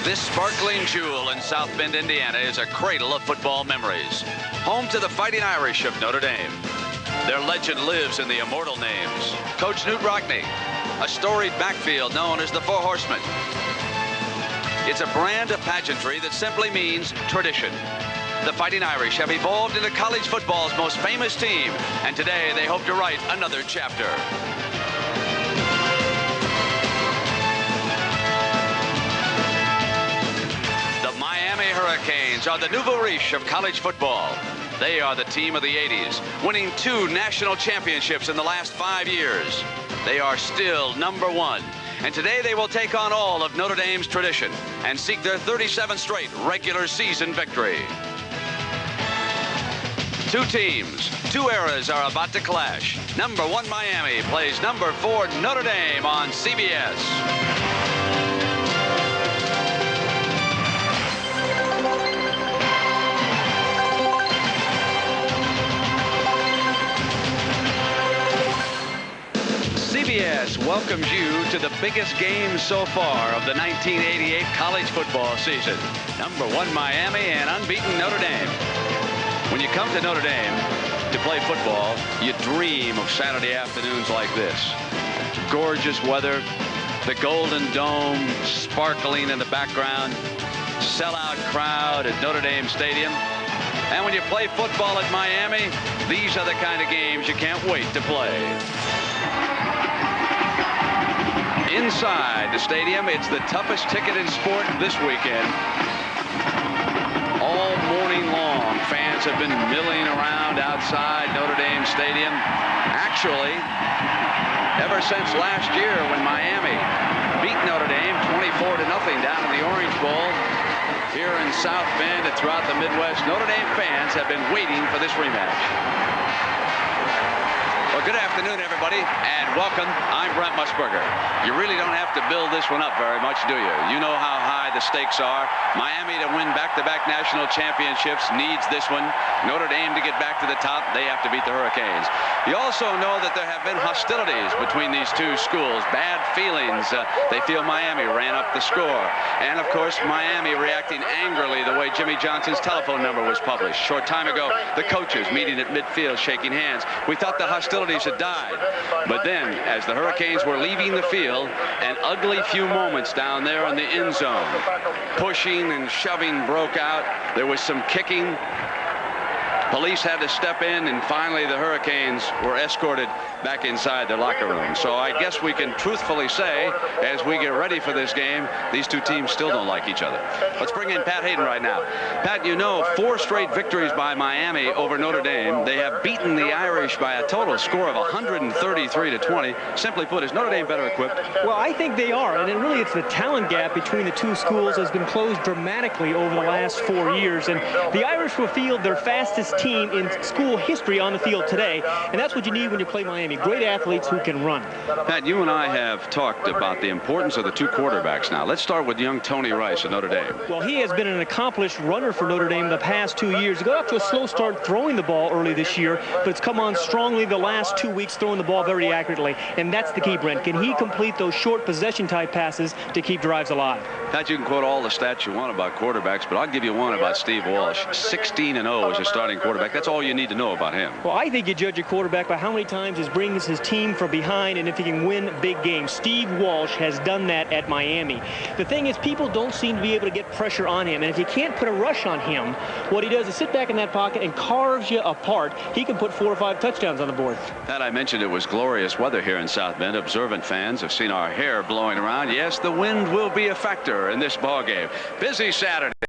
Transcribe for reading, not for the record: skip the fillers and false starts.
This sparkling jewel in South Bend, Indiana is a cradle of football memories. Home to the Fighting Irish of Notre Dame. Their legend lives in the immortal names. Coach Knute Rockne, a storied backfield known as the Four Horsemen. It's a brand of pageantry that simply means tradition. The Fighting Irish have evolved into college football's most famous team, and today they hope to write another chapter. Hurricanes are the nouveau riche of college football. They are the team of the 80s, winning 2 national championships in the last 5 years. They are still #1, and today they will take on all of Notre Dame's tradition and seek their 37th straight regular season victory. 2 teams, 2 eras are about to clash. #1 Miami plays #4 Notre Dame on CBS. CBS welcomes you to the biggest game so far of the 1988 college football season. #1 Miami and unbeaten Notre Dame. When you come to Notre Dame to play football, you dream of Saturday afternoons like this. Gorgeous weather, the Golden Dome sparkling in the background, sellout crowd at Notre Dame Stadium. And when you play football at Miami, these are the kind of games you can't wait to play. Inside the stadium, it's the toughest ticket in sport this weekend. All morning long, fans have been milling around outside Notre Dame Stadium. Actually, ever since last year when Miami beat Notre Dame 24-0 down in the Orange Bowl here in South Bend and throughout the Midwest, Notre Dame fans have been waiting for this rematch. Well, good afternoon, everybody, and welcome. I'm Brent Musburger. You really don't have to build this one up very much, do you? You know how high the stakes are. Miami to win back-to-back national championships needs this one. Notre Dame to get back to the top, they have to beat the Hurricanes. You also know that there have been hostilities between these 2 schools, bad feelings. They feel Miami ran up the score. And, of course, Miami reacting angrily the way Jimmy Johnson's telephone number was published. Short time ago, the coaches meeting at midfield, shaking hands. We thought the hostilities had died. But then, as the Hurricanes were leaving the field, an ugly few moments down there in the end zone. Pushing and shoving broke out. There was some kicking. Police had to step in, and finally the Hurricanes were escorted back inside their locker room. So I guess we can truthfully say, as we get ready for this game, these 2 teams still don't like each other. Let's bring in Pat Hayden right now. Pat, you know, 4 straight victories by Miami over Notre Dame. They have beaten the Irish by a total score of 133-20. Simply put, is Notre Dame better equipped? Well, I think they are, and really it's the talent gap between the 2 schools has been closed dramatically over the last 4 years, and the Irish will field their fastest team in school history on the field today, and that's what you need when you play Miami. Great athletes who can run. Pat, you and I have talked about the importance of the 2 quarterbacks now. Let's start with young Tony Rice at Notre Dame. Well, he has been an accomplished runner for Notre Dame the past 2 years. He got off to a slow start throwing the ball early this year, but it's come on strongly the last 2 weeks, throwing the ball very accurately, and that's the key, Brent. Can he complete those short possession type passes to keep drives alive? Pat, you can quote all the stats you want about quarterbacks, but I'll give you one about Steve Walsh. 16-0 as a starting quarterback. That's all you need to know about him. Well, I think you judge a quarterback by how many times he brings his team from behind and if he can win big games. Steve Walsh has done that at Miami. The thing is, people don't seem to be able to get pressure on him, and if you can't put a rush on him, what he does is sit back in that pocket and carves you apart. He can put 4 or 5 touchdowns on the board. Pat, I mentioned it was glorious weather here in South Bend. Observant fans have seen our hair blowing around. Yes, the wind will be a factor in this ball game. Busy Saturday.